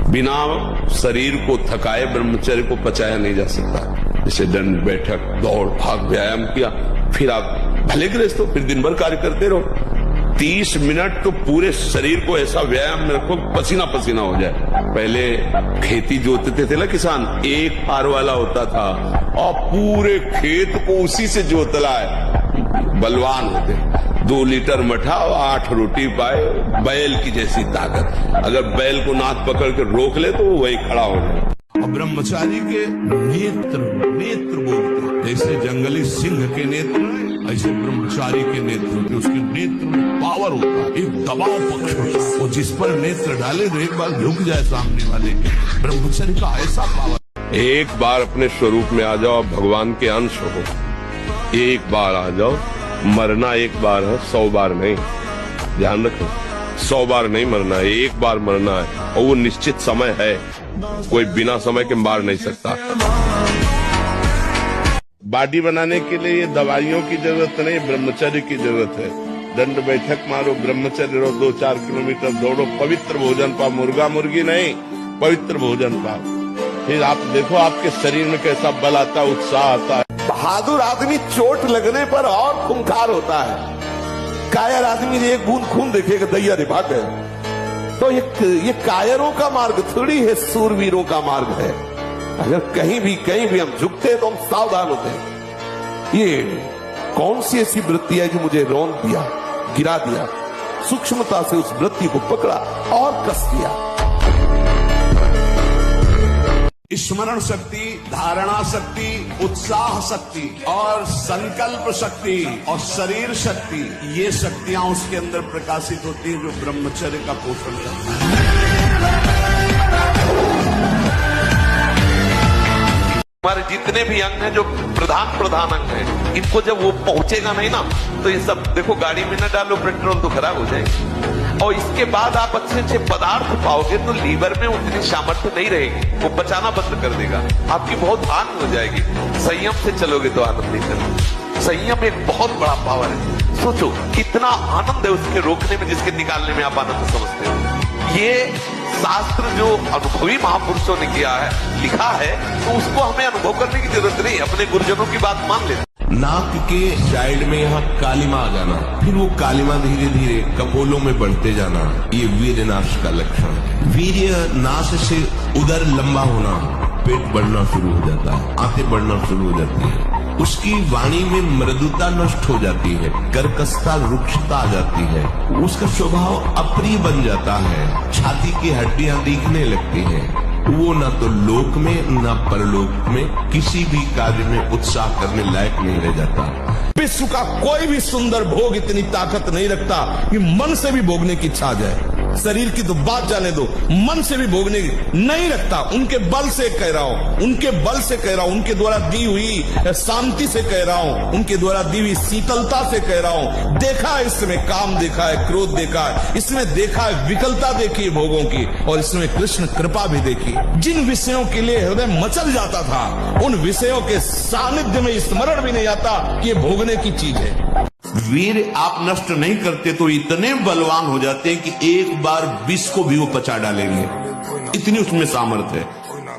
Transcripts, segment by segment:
बिना शरीर को थकाए ब्रह्मचर्य को पचाया नहीं जा सकता। जैसे दंड बैठक दौड़ भाग व्यायाम किया, फिर आप भले गृहस्थ हो, फिर दिन भर कार्य करते रहो, 30 मिनट तो पूरे शरीर को ऐसा व्यायाम में रखो पसीना पसीना हो जाए। पहले खेती जोतते थे ना किसान, एक फार वाला होता था और पूरे खेत को उसी से जोतला है, बलवान होते। 2 लीटर मठा और 8 रोटी पाए, बैल की जैसी ताकत। अगर बैल को नाक पकड़ के रोक ले तो वो वही खड़ा हो जाए। और ब्रह्मचारी के नेत्र बोलते, जैसे जंगली सिंह के नेत्र ऐसे ब्रह्मचारी के नेत्र होते। उसके नेत्र में पावर होता है, एक दबाव पक्ष होता है, और जिस पर नेत्र डाले तो एक बार झुक जाए सामने वाले के। ब्रह्मचर्य का ऐसा पावर। एक बार अपने स्वरूप में आ जाओ, भगवान के अंश हो, एक बार आ जाओ। मरना एक बार है, 100 बार नहीं, ध्यान रखो। 100 बार नहीं मरना है, एक बार मरना है, और वो निश्चित समय है, कोई बिना समय के मार नहीं सकता। बॉडी बनाने के लिए ये दवाइयों की जरूरत नहीं, ब्रह्मचर्य की जरूरत है। दंड बैठक मारो, ब्रह्मचर्य रहो, 2-4 किलोमीटर दौड़ो, पवित्र भोजन पाओ, मुर्गा मुर्गी नहीं, पवित्र भोजन पाओ। फिर आप देखो आपके शरीर में कैसा बल आता है, उत्साह आता है। बहादुर आदमी चोट लगने पर और खूंखार होता है। कायर आदमी एक बूंद खून देखेगा दैया रे भाग गए। तो ये कायरों का मार्ग थोड़ी है, सूरवीरों का मार्ग है। अगर कहीं भी हम झुकते हैं तो हम सावधान होते हैं। ये कौन सी ऐसी वृत्ति है जो मुझे रौन दिया, गिरा दिया? सूक्ष्मता से उस वृत्ति को पकड़ा और कस दिया। स्मरण शक्ति, धारणा शक्ति, उत्साह शक्ति और संकल्प शक्ति और शरीर शक्ति, ये शक्तियां उसके अंदर प्रकाशित होती है जो ब्रह्मचर्य का पोषण करता है। हमारे जितने भी अंग हैं, जो प्रधान अंग हैं, इनको जब वो पहुंचेगा नहीं ना, तो ये सब देखो गाड़ी में न डालो पेट्रोल तो खराब हो जाएगी। और इसके बाद आप अच्छे पदार्थ पाओगे तो लीवर में उतनी सामर्थ्य नहीं रहेगी, वो पचाना बंद कर देगा, आपकी बहुत हानि हो जाएगी। संयम से चलोगे तो आनंद नहीं करोगे। संयम एक बहुत बड़ा पावर है। सोचो कितना आनंद है उसके रोकने में, जिसके निकालने में आप आनंद समझते हो। ये शास्त्र जो अनुभवी महापुरुषों ने किया है, लिखा है, तो उसको हमें अनुभव करने की जरूरत नहीं, अपने गुरुजनों की बात मान लेना। नाक के साइड में यहाँ कालिमा आ जाना, फिर वो कालिमा धीरे धीरे कपोलों में बढ़ते जाना, ये वीर्य नाश का लक्षण है। वीर्य नाश से उदर लंबा होना, पेट बढ़ना शुरू हो जाता है, आंखें बढ़ना शुरू हो जाती है, उसकी वाणी में मृदुता नष्ट हो जाती है, कर्कशता रुक्षता आ जाती है, उसका स्वभाव अप्रिय बन जाता है, छाती की हड्डियां दिखने लगती हैं। वो न तो लोक में न परलोक में किसी भी कार्य में उत्साह करने लायक नहीं रह जाता। विश्व का कोई भी सुंदर भोग इतनी ताकत नहीं रखता कि मन से भी भोगने की इच्छा आ जाए। शरीर की तो बात जाने दो, मन से भी भोगने की नहीं रखता। उनके बल से कह रहा हूं, उनके बल से कह रहा हूं, उनके द्वारा दी हुई शांति से कह रहा हूं, उनके द्वारा दी हुई शीतलता से कह रहा हूं। देखा है इसमें काम, देखा है क्रोध, देखा है इसमें, देखा है विकलता देखी है भोगों की, और इसमें कृष्ण कृपा भी देखी। जिन विषयों के लिए हृदय मचल जाता था, उन विषयों के सानिध्य में स्मरण भी नहीं आता कि ये भोगने की चीज है। वीर आप नष्ट नहीं करते तो इतने बलवान हो जाते हैं कि एक बार विष को भी वो पचा डालेंगे, इतनी उसमें सामर्थ्य है,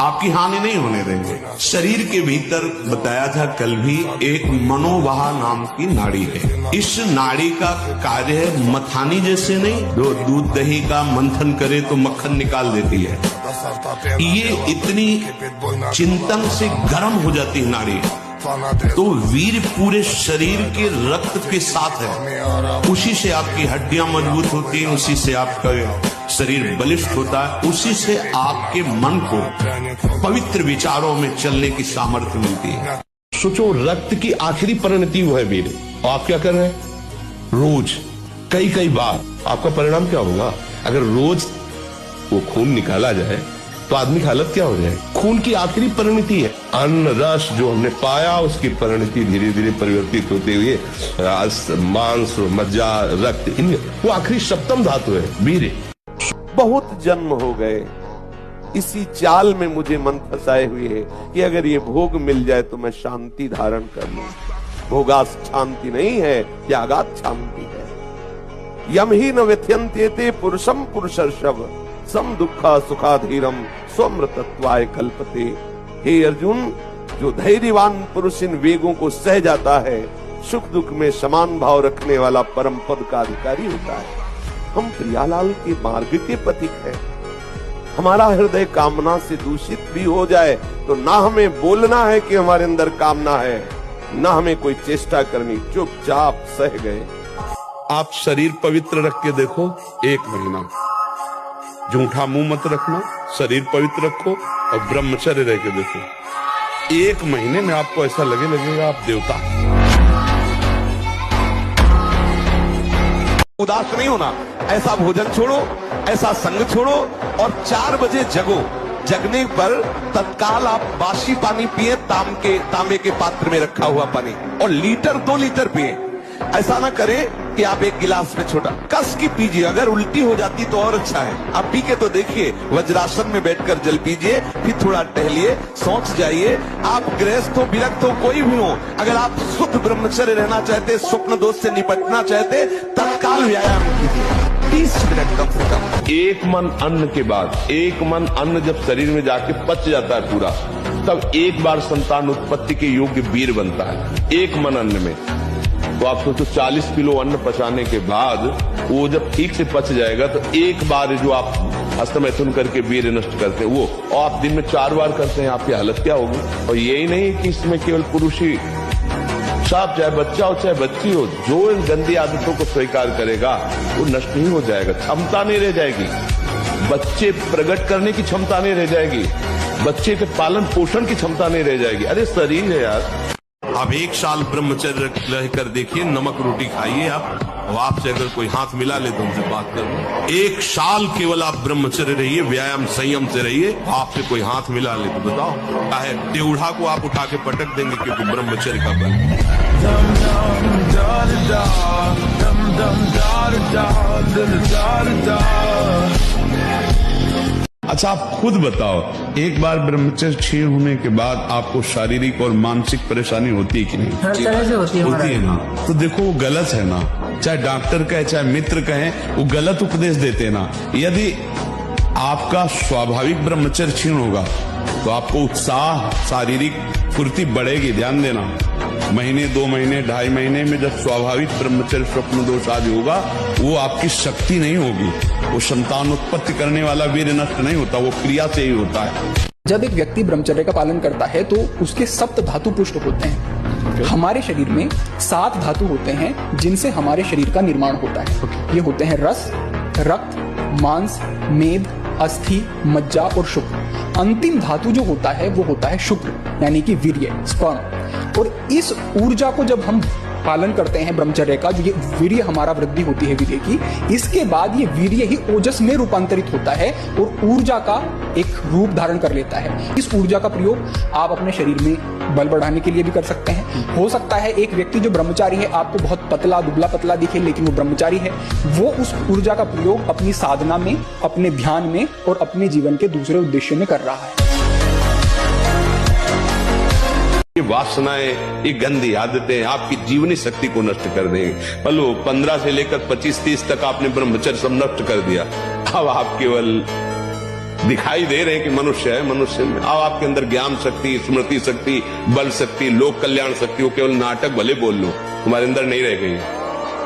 आपकी हानि नहीं होने देंगे। शरीर के भीतर बताया था कल भी, एक मनोवाह नाम की नाड़ी है। इस नाड़ी का कार्य है मथानी जैसे नहीं, जो दूध दही का मंथन करे तो मक्खन निकाल देती है, ये इतनी चिंतन से गर्म हो जाती है नाड़ी। तो वीर पूरे शरीर के रक्त के साथ है, उसी से आपकी हड्डियां मजबूत होती हैं, उसी से आपका शरीर बलिष्ठ होता है, उसी से आपके मन को पवित्र विचारों में चलने की सामर्थ्य मिलती है। सोचो रक्त की आखिरी परिणति वो है वीर, और आप क्या कर रहे हैं? रोज कई बार आपका परिणाम क्या होगा? अगर रोज वो खून निकाला जाए तो आदमी की हालत क्या हो जाए? खून की आखिरी परिणति है। अन्न रस जो हमने पाया, उसकी परिणति धीरे धीरे परिवर्तित होते हुए मांस, मज्जा, रक्त, वो आखिरी सप्तम धातु है वीर। बहुत जन्म हो गए इसी चाल में मुझे मन फंसाए हुए है कि अगर ये भोग मिल जाए तो मैं शांति धारण कर लूं। भोगास शांति नहीं है, त्यागात शांति है। यम ही न व्यथ्यन्त्येते पुरुषम पुरुषर्षभ, सम दुखा सुखाधीरम स्वमृतत्वाय कल्पते। हे अर्जुन, जो धैर्यवान पुरुष इन वेगों को सह जाता है, सुख दुख में समान भाव रखने वाला परम पद का अधिकारी होता है। हम प्रियालाल के मार्ग के पथिक हैं। हमारा हृदय कामना से दूषित भी हो जाए तो ना हमें बोलना है कि हमारे अंदर कामना है, ना हमें कोई चेष्टा करनी, चुपचाप सह गए। आप शरीर पवित्र रख के देखो, 1 महीना झूठा मुंह मत रखना, शरीर पवित्र रखो और ब्रह्मचर्य रह के देखो, 1 महीने में आपको ऐसा लगेगा आप देवता। उदास नहीं होना, ऐसा भोजन छोड़ो, ऐसा संग छोड़ो और 4 बजे जगो। जगने पर तत्काल आप बासी पानी पिए, तांबे के पात्र में रखा हुआ पानी, और 2 लीटर पिए। ऐसा ना करें कि आप 1 गिलास में छोटा, कस की पीजिए। अगर उल्टी हो जाती तो और अच्छा है, आप पी के तो देखिए। वज्रासन में बैठकर जल पीजिए, फिर थोड़ा टहलिए, सोच जाइए। आप गृहस्थ हो, विरक्त हो, कोई भी हो, अगर आप शुद्ध ब्रह्मचर्य रहना चाहते, स्वप्न दोष से निपटना चाहते, तत्काल व्यायाम कीजिए, 30 मिनट कम से कम। 1 मन अन्न के बाद, 1 मन अन्न जब शरीर में जाके पच जाता है पूरा, तब 1 बार संतान उत्पत्ति के योग्य वीर बनता है। 1 मन अन्न में तो आप सोचो 40 किलो अन्न पचाने के बाद वो जब ठीक से पच जाएगा तो 1 बार जो आप हस्तमैथुन करके वीर्य नष्ट करते हैं वो, और आप दिन में 4 बार करते हैं, आपकी हालत क्या होगी। और यही नहीं कि इसमें केवल पुरुष ही, साफ चाहे बच्चा हो चाहे बच्ची हो, जो इन गंदी आदतों को स्वीकार करेगा वो नष्ट नहीं हो जाएगा, क्षमता नहीं रह जाएगी, बच्चे प्रकट करने की क्षमता नहीं रह जाएगी, बच्चे के पालन पोषण की क्षमता नहीं रह जाएगी। अरे शरीर है यार। आप 1 साल ब्रह्मचर्य रहकर देखिए, नमक रोटी खाइए आप, और आपसे अगर कोई हाथ मिला ले तो उनसे बात कर। 1 साल केवल आप ब्रह्मचर्य रहिए, व्यायाम संयम से रहिए, आपसे कोई हाथ मिला ले तो बताओ, चाहे टेढ़ा को आप उठा के पटक देंगे, क्योंकि ब्रह्मचर्य का बल। अच्छा आप खुद बताओ, एक बार ब्रह्मचर्य क्षीण होने के बाद आपको शारीरिक और मानसिक परेशानी होती है कि नहीं? हर तरह से होती है ना। तो देखो वो गलत है ना, चाहे डॉक्टर कहे चाहे मित्र कहे, वो गलत उपदेश देते हैं ना। यदि आपका स्वाभाविक ब्रह्मचर्य क्षीण होगा तो आपको उत्साह, शारीरिक फुर्ती बढ़ेगी। ध्यान देना, महीने 2 महीने 2.5 महीने में जब स्वाभाविक ब्रह्मचर्य स्वप्न दोष आदि होगा, वो आपकी शक्ति नहीं होगी, वो संतान उत्पत्ति करने वाला वीर्य नष्ट नहीं होता, वो क्रिया से ही होता है। जब एक व्यक्ति ब्रह्मचर्य का पालन करता है तो उसके 7 धातु पुष्ट होते हैं। हमारे शरीर में 7 धातु होते हैं जिनसे हमारे शरीर का निर्माण होता है। ये होते हैं रस, रक्त, मांस, मेद, अस्थि, मज्जा और शुक्र। अंतिम धातु जो होता है वो होता है शुक्र, यानी कि वीर्य, स्पर्म। और इस ऊर्जा को जब हम पालन करते हैं ब्रह्मचर्य का, जो ये वीर्य हमारा वृद्धि होती है वीर्य की, इसके बाद ये वीर्य ही ओजस में रूपांतरित होता है और ऊर्जा का एक रूप धारण कर लेता है। इस ऊर्जा का प्रयोग आप अपने शरीर में बल बढ़ाने के लिए भी कर सकते हैं। हो सकता है एक व्यक्ति जो ब्रह्मचारी है, आपको बहुत पतला दुबला पतला दिखे, लेकिन वो ब्रह्मचारी है, वो उस ऊर्जा का प्रयोग अपनी साधना में, अपने ध्यान में और अपने जीवन के दूसरे उद्देश्य में कर रहा है। ये वासनाएं, ये गंदी आदतें आपकी जीवनी शक्ति को नष्ट कर देंगे। पलो 15 से लेकर 25-30 तक आपने ब्रह्मचर्य सब नष्ट कर दिया। अब आप केवल दिखाई दे रहे हैं कि मनुष्य है, मनुष्य में अब आपके अंदर ज्ञान शक्ति, स्मृति शक्ति, बल शक्ति, लोक कल्याण शक्ति, वो केवल नाटक भले बोल लो, तुम्हारे अंदर नहीं रह गई।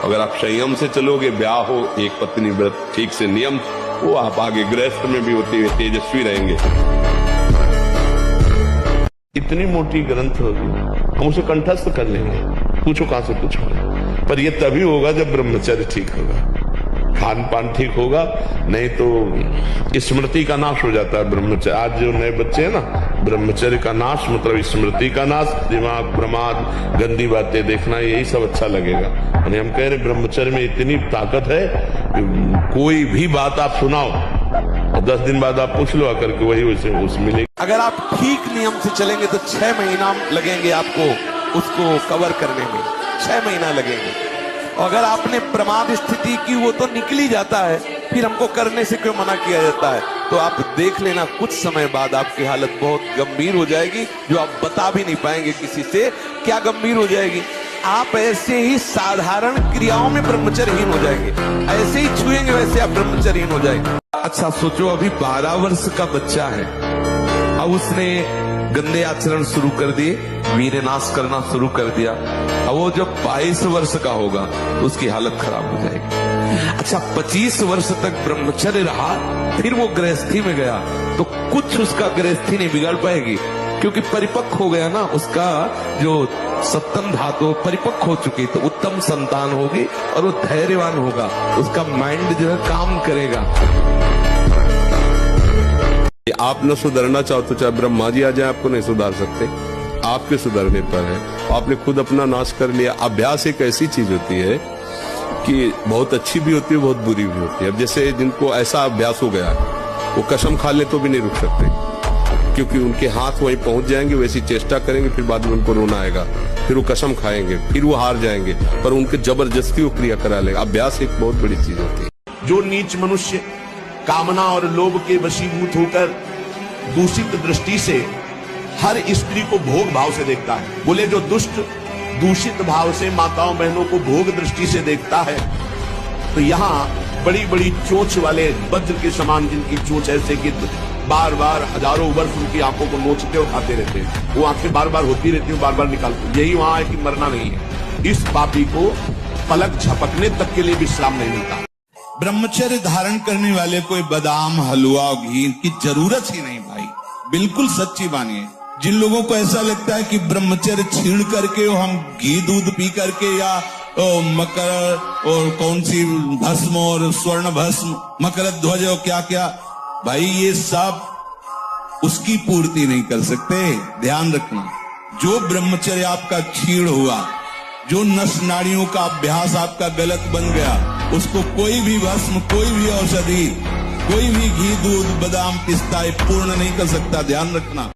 अगर आप संयम से चलोगे, ब्याह हो, एक पत्नी व्रत ठीक से नियम, वो आप आगे गृहस्थ में भी होते हुए तेजस्वी रहेंगे। इतनी मोटी ग्रंथ होगी, हम उसे कंठस्थ कर लेंगे, पूछो कहां से पूछोगे। पर यह तभी होगा जब ब्रह्मचर्य ठीक होगा, खान पान ठीक होगा, नहीं तो स्मृति का नाश हो जाता है ब्रह्मचर्य। आज जो नए बच्चे हैं ना, ब्रह्मचर्य का नाश मतलब स्मृति का नाश, दिमाग, प्रमाद, गंदी बातें देखना, यही सब अच्छा लगेगा। यानी हम कह रहे ब्रह्मचर्य में इतनी ताकत है कि कोई भी बात आप सुनाओ और 10 दिन बाद आप पूछ लो आकर के, वही वैसे उस मिलेगी। अगर आप ठीक नियम से चलेंगे तो 6 महीना लगेंगे आपको उसको कवर करने में, 6 महीना लगेंगे। और अगर आपने प्रमाद स्थिति की, वो तो निकल ही जाता है, फिर हमको करने से क्यों मना किया जाता है। तो आप देख लेना, कुछ समय बाद आपकी हालत बहुत गंभीर हो जाएगी, जो आप बता भी नहीं पाएंगे किसी से। क्या गंभीर हो जाएगी? आप ऐसे ही साधारण क्रियाओं में ब्रह्मचर्यहीन हो जाएंगे, ऐसे ही छुएंगे वैसे आप ब्रह्मचर्यहीन हो जाएंगे। अच्छा सोचो, अभी 12 वर्ष का बच्चा है, अब उसने गंदे आचरण शुरू कर दिए, वीरनाश करना शुरू कर दिया। अब वो जब 22 वर्ष का होगा तो उसकी हालत खराब हो जाएगी। अच्छा 25 वर्ष तक ब्रह्मचर्य रहा, फिर वो गृहस्थी में गया तो कुछ उसका गृहस्थी नहीं बिगड़ पाएगी, क्योंकि परिपक्व हो गया ना, उसका जो सप्तम धातु परिपक्व हो चुकी, तो उत्तम संतान होगी और वो धैर्यवान होगा, उसका माइंड जो है काम करेगा। आप न सुधरना चाहो तो चाहे ब्रह्मा जी आ जाए, आपको नहीं सुधार सकते, आपके सुधरने पर है। आपने खुद अपना नाश कर लिया। अभ्यास एक ऐसी चीज होती है कि बहुत अच्छी भी होती है, बहुत बुरी भी होती है। अब जैसे जिनको ऐसा अभ्यास हो गया, वो कसम खा ले तो भी नहीं रुक सकते, क्योंकि उनके हाथ वहीं पहुंच जाएंगे, वैसी चेष्टा करेंगे, फिर बाद में उनको रोना आएगा, फिर वो कसम खाएंगे, फिर वो हार जाएंगे, पर उनके जबरदस्ती वो क्रिया करा लेगा। अभ्यास एक बहुत बड़ी चीज होती है। जो नीच मनुष्य कामना और लोभ के वशीभूत होकर दूषित दृष्टि से हर स्त्री को भोग भाव से देखता है, बोले जो दुष्ट दूषित भाव से माताओं बहनों को भोग दृष्टि से देखता है, तो यहाँ बड़ी बड़ी चोंच वाले वज्र के समान, जिनकी चोंच ऐसे कि बार बार हजारों वर्ष उनकी आंखों को नोचते और खाते रहते हैं, वो आंखें बार बार होती रहती हैं, बार बार निकालते, यही वहां है कि मरना नहीं है। इस पापी को पलक झपकने तक के लिए विश्राम नहीं मिलता। ब्रह्मचर्य धारण करने वाले कोई बादाम हलवा घी की जरूरत ही नहीं भाई, बिल्कुल सच्ची मानिए। जिन लोगों को ऐसा लगता है कि ब्रह्मचर्य छीण करके हम घी दूध पी करके या मकर और कौन सी भस्म और स्वर्ण भस्म मकर ध्वज और क्या क्या, भाई ये सब उसकी पूर्ति नहीं कर सकते। ध्यान रखना, जो ब्रह्मचर्य आपका क्षीण हुआ, जो नस नाड़ियों का अभ्यास आपका गलत बन गया, उसको कोई भी भस्म, कोई भी औषधि, कोई भी घी दूध बादाम पिस्ता पूर्ण नहीं कर सकता। ध्यान रखना।